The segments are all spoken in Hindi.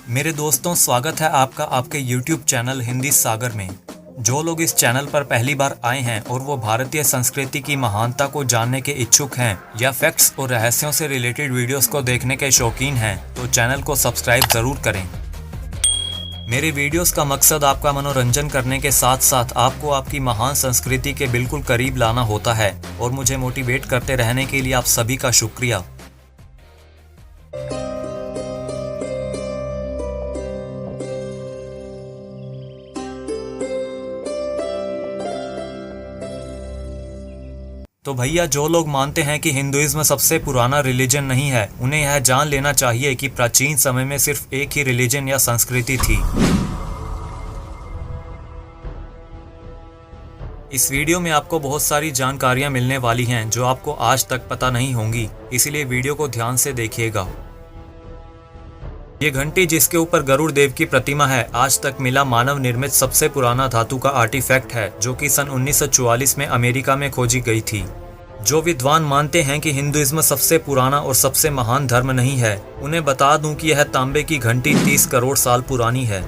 मेरे दोस्तों, स्वागत है आपका आपके YouTube चैनल हिंदी सागर में। जो लोग इस चैनल पर पहली बार आए हैं और वो भारतीय संस्कृति की महानता को जानने के इच्छुक हैं या फैक्ट्स और रहस्यों से रिलेटेड वीडियोस को देखने के शौकीन हैं, तो चैनल को सब्सक्राइब ज़रूर करें। मेरे वीडियोस का मकसद आपका मनोरंजन करने के साथ साथ आपको आपकी महान संस्कृति के बिल्कुल करीब लाना होता है और मुझे मोटिवेट करते रहने के लिए आप सभी का शुक्रिया। तो भैया, जो लोग मानते हैं कि हिंदुइज्म सबसे पुराना रिलीजन नहीं है, उन्हें यह जान लेना चाहिए कि प्राचीन समय में सिर्फ एक ही रिलीजन या संस्कृति थी। इस वीडियो में आपको बहुत सारी जानकारियां मिलने वाली हैं जो आपको आज तक पता नहीं होंगी, इसलिए वीडियो को ध्यान से देखिएगा। ये घंटी जिसके ऊपर गरुड़ देव की प्रतिमा है, आज तक मिला मानव निर्मित सबसे पुराना धातु का आर्टिफैक्ट है, जो कि सन 1944 में अमेरिका में खोजी गई थी। जो विद्वान मानते हैं कि हिंदुइज्म सबसे पुराना और सबसे महान धर्म नहीं है, उन्हें बता दूं कि यह तांबे की घंटी 30 करोड़ साल पुरानी है।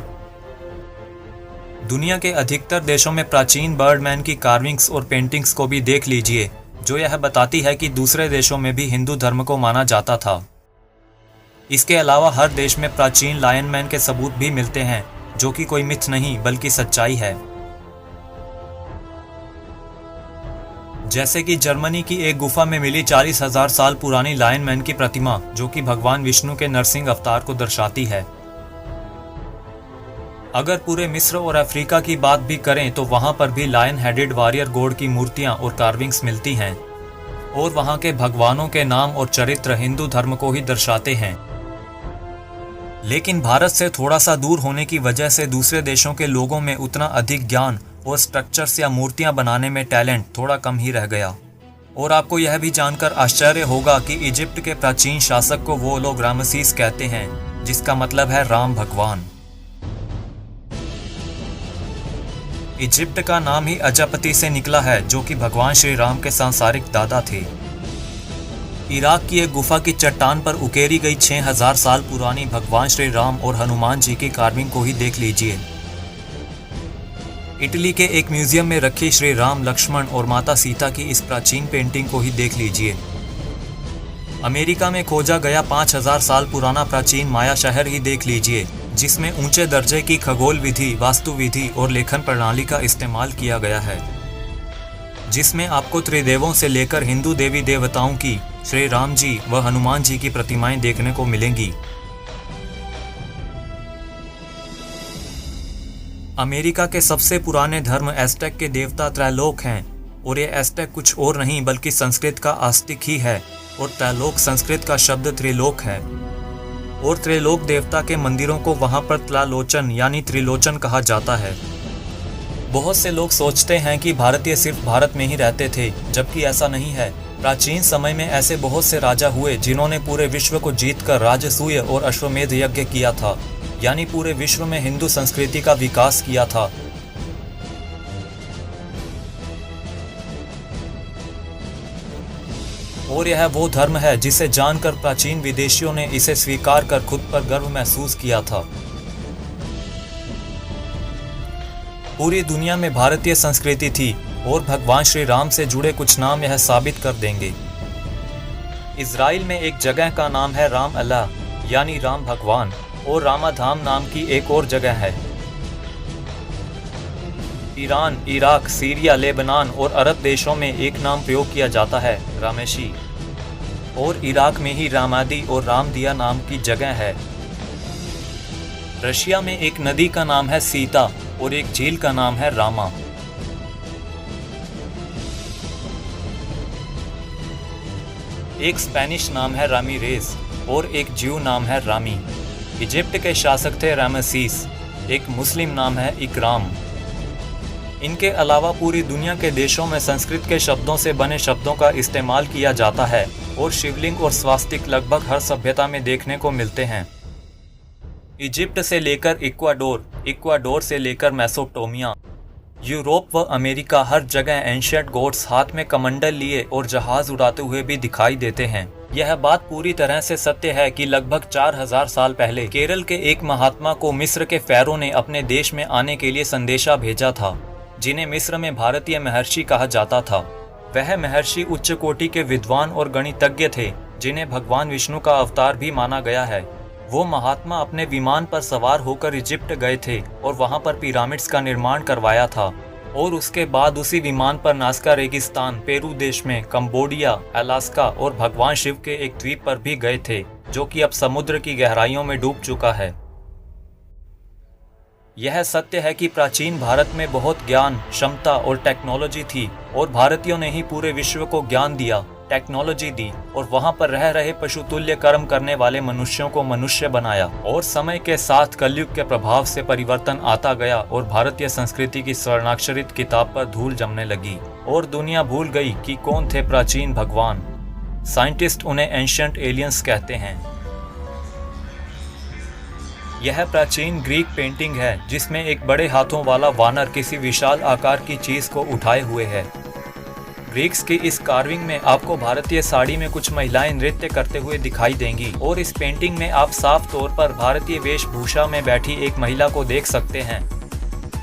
दुनिया के अधिकतर देशों में प्राचीन बर्डमैन की कार्विंग्स और पेंटिंग्स को भी देख लीजिए, जो यह बताती है कि दूसरे देशों में भी हिंदू धर्म को माना जाता था। इसके अलावा हर देश में प्राचीन लायन मैन के सबूत भी मिलते हैं, जो कि कोई मिथ नहीं बल्कि सच्चाई है। जैसे कि जर्मनी की एक गुफा में मिली 40,000 साल पुरानी लायन मैन की प्रतिमा, जो कि भगवान विष्णु के नरसिंह अवतार को दर्शाती है। अगर पूरे मिस्र और अफ्रीका की बात भी करें तो वहां पर भी लायन हेडेड वॉरियर गॉड की मूर्तियां और कार्विंग्स मिलती हैं, और वहां के भगवानों के नाम और चरित्र हिंदू धर्म को ही दर्शाते हैं। लेकिन भारत से थोड़ा सा दूर होने की वजह से दूसरे देशों के लोगों में उतना अधिक ज्ञान और स्ट्रक्चर्स या मूर्तियां बनाने में टैलेंट थोड़ा कम ही रह गया। और आपको यह भी जानकर आश्चर्य होगा कि इजिप्ट के प्राचीन शासक को वो लोग रामसीस कहते हैं, जिसका मतलब है राम भगवान। इजिप्ट का नाम ही अजापति से निकला है, जो कि भगवान श्री राम के सांसारिक दादा थे। इराक की एक गुफा की चट्टान पर उकेरी गई 6000 साल पुरानी भगवान श्री राम और हनुमान जी की कार्विंग को ही देख लीजिए। इटली के एक म्यूजियम में रखी श्री राम, लक्ष्मण और माता सीता की इस प्राचीन पेंटिंग को ही देख लीजिए। अमेरिका में खोजा गया 5000 साल पुराना प्राचीन माया शहर ही देख लीजिए, जिसमें ऊंचे दर्जे की खगोल विधि, वास्तु विधि और लेखन प्रणाली का इस्तेमाल किया गया है, जिसमें आपको त्रिदेवों से लेकर हिंदू देवी देवताओं की, श्री राम जी व हनुमान जी की प्रतिमाएं देखने को मिलेंगी। अमेरिका के सबसे पुराने धर्म एज़टेक के देवता त्रैलोक हैं, और ये एज़टेक कुछ और नहीं बल्कि संस्कृत का आस्तिक ही है, और त्रैलोक संस्कृत का शब्द त्रिलोक है। और त्रिलोक देवता के मंदिरों को वहां पर त्रैलोचन यानी त्रिलोचन कहा जाता है। बहुत से लोग सोचते हैं कि भारतीय सिर्फ भारत में ही रहते थे, जबकि ऐसा नहीं है। प्राचीन समय में ऐसे बहुत से राजा हुए जिन्होंने पूरे विश्व को जीतकर राजसूय और अश्वमेध यज्ञ किया था, यानी पूरे विश्व में हिंदू संस्कृति का विकास किया था। और यह वो धर्म है जिसे जानकर प्राचीन विदेशियों ने इसे स्वीकार कर खुद पर गर्व महसूस किया था। पूरी दुनिया में भारतीय संस्कृति थी, और भगवान श्री राम से जुड़े कुछ नाम यह साबित कर देंगे। इजराइल में एक जगह का नाम है राम अल्लाह यानी राम भगवान, और रामाधाम नाम की एक और जगह है। ईरान, इराक, सीरिया, लेबनान और अरब देशों में एक नाम प्रयोग किया जाता है, रामेशी, और इराक में ही रामादी और रामदिया नाम की जगह है। रशिया में एक नदी का नाम है सीता और एक झील का नाम है रामा। एक स्पेनिश नाम है रामीरेज और एक ज्यू नाम है रामी। इजिप्ट के शासक थे रामसीस। एक मुस्लिम नाम है इकराम। इनके अलावा पूरी दुनिया के देशों में संस्कृत के शब्दों से बने शब्दों का इस्तेमाल किया जाता है, और शिवलिंग और स्वास्तिक लगभग हर सभ्यता में देखने को मिलते हैं। इजिप्ट से लेकर इक्वाडोर, इक्वाडोर से लेकर मेसोपोटामिया, यूरोप व अमेरिका, हर जगह एंशिएंट गॉड्स हाथ में कमंडल लिए और जहाज उड़ाते हुए भी दिखाई देते हैं। यह बात पूरी तरह से सत्य है कि लगभग 4000 साल पहले केरल के एक महात्मा को मिस्र के फ़ारो ने अपने देश में आने के लिए संदेशा भेजा था, जिन्हें मिस्र में भारतीय महर्षि कहा जाता था। वह महर्षि उच्च कोटि के विद्वान और गणितज्ञ थे, जिन्हें भगवान विष्णु का अवतार भी माना गया है। वो महात्मा अपने विमान पर सवार होकर इजिप्ट गए थे और वहां पर पिरामिड्स का निर्माण करवाया था, और उसके बाद उसी विमान पर नास्का रेगिस्तान, पेरू देश में, कंबोडिया, अलास्का और भगवान शिव के एक द्वीप पर भी गए थे, जो कि अब समुद्र की गहराइयों में डूब चुका है। यह सत्य है कि प्राचीन भारत में बहुत ज्ञान, क्षमता और टेक्नोलॉजी थी, और भारतीयों ने ही पूरे विश्व को ज्ञान दिया, टेक्नोलॉजी दी, और वहां पर रह रहे पशुतुल्य कर्म करने वाले मनुष्यों को मनुष्य बनाया। और समय के साथ कलयुग के प्रभाव से परिवर्तन आता गया और भारतीय संस्कृति की स्वर्णाक्षरित किताब पर धूल जमने लगी, और दुनिया भूल गई कि कौन थे प्राचीन भगवान। साइंटिस्ट उन्हें एंशिएंट एलियंस कहते हैं। यह प्राचीन ग्रीक पेंटिंग है, जिसमें एक बड़े हाथों वाला वानर किसी विशाल आकार की चीज को उठाए हुए है। ग्रीक्स की इस कार्विंग में आपको भारतीय साड़ी में कुछ महिलाएं नृत्य करते हुए दिखाई देंगी, और इस पेंटिंग में आप साफ तौर पर भारतीय वेशभूषा में बैठी एक महिला को देख सकते हैं।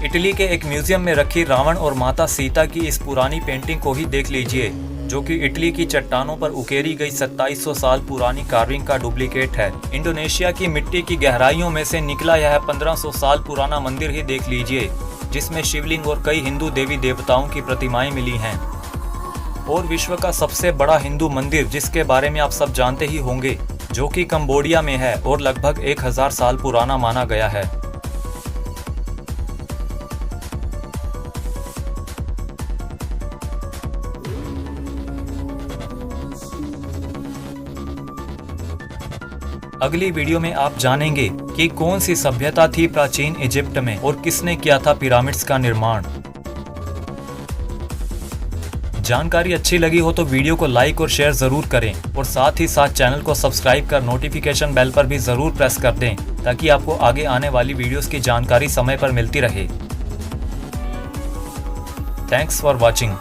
इटली के एक म्यूजियम में रखी रावण और माता सीता की इस पुरानी पेंटिंग को ही देख लीजिए, जो कि इटली की चट्टानों पर उकेरी गई 2700 साल पुरानी कार्विंग का डुप्लीकेट है। इंडोनेशिया की मिट्टी की गहराइयों में से निकला यह 1500 साल पुराना मंदिर ही देख लीजिए, जिसमें शिवलिंग और कई हिंदू देवी देवताओं की प्रतिमाएं मिली हैं। और विश्व का सबसे बड़ा हिंदू मंदिर, जिसके बारे में आप सब जानते ही होंगे, जो कि कंबोडिया में है और लगभग 1000 साल पुराना माना गया है। अगली वीडियो में आप जानेंगे कि कौन सी सभ्यता थी प्राचीन इजिप्ट में और किसने किया था पिरामिड्स का निर्माण। जानकारी अच्छी लगी हो तो वीडियो को लाइक और शेयर जरूर करें, और साथ ही साथ चैनल को सब्सक्राइब कर नोटिफिकेशन बेल पर भी जरूर प्रेस कर दें, ताकि आपको आगे आने वाली वीडियोस की जानकारी समय पर मिलती रहे। Thanks for watching.